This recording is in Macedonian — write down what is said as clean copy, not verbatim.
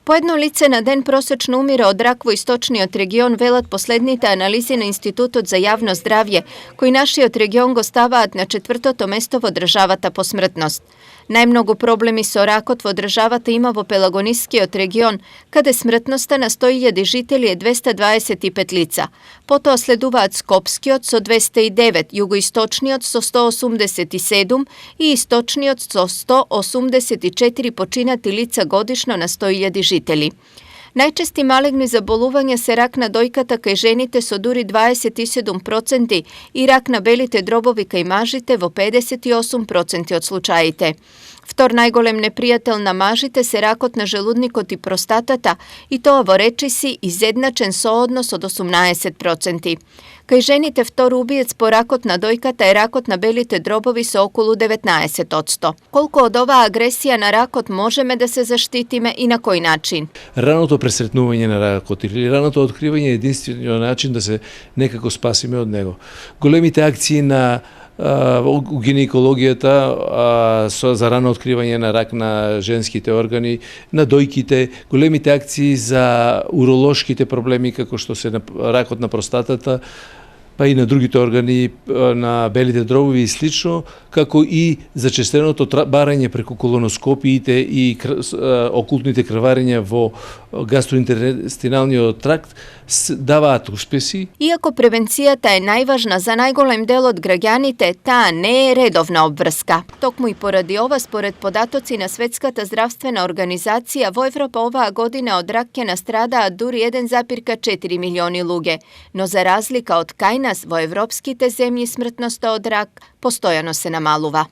Po jedno lice na den prosječno umire od rakvo-istočniот регион, велат последните анализи на Институтот за јавно здравје, кои нашиот регион го ставаат на 4-то место во државата по смртност. Најмногу проблеми со ракот во државата има во Пелагонискиот регион, каде смртноста на 100.000 жители е 225 лица. Потоа следуваат Скопскиот со 209, југоисточниот со 187 и источниот со 184 починати лица годишно на 100.000 жители. Најчести малегни заболувања се рак на дојката кај жените со дури 27% и рак на белите дробови кај мажите во 58% од случаите. Втор најголем непријател на мажите се ракот на желудникот и простатата, и тоа во речиси изедначен сооднос од 18%. Кај жените втор убиец по ракот на дојката е ракот на белите дробови со околу 19%. Колку од оваа агресија на ракот можеме да се заштитиме и на кој начин? Раното пресретнување на ракот или раното откривање е единствениот начин да се некако спасиме од него. Големите акции на гинекологијата за рано откривање на рак на женските органи, на дојките, големите акции за уролошките проблеми како што се ракот на простатата, па и на другите органи, на белите дробови и слично, како и зачестеното барање преку колоноскопиите и окултните крварења во гастроинтестиналниот тракт даваат успеси. Иако превенцијата е најважна за најголем дел од граѓаните, таа не е редовна обврска. Токму и поради ова, според податоци на Светската здравствена организација, во Европа оваа година од рак ќе настрадаат дури 1,4 милиони луѓе, но за разлика од кај нас во европските земји смртноста од рак постојано се намалува.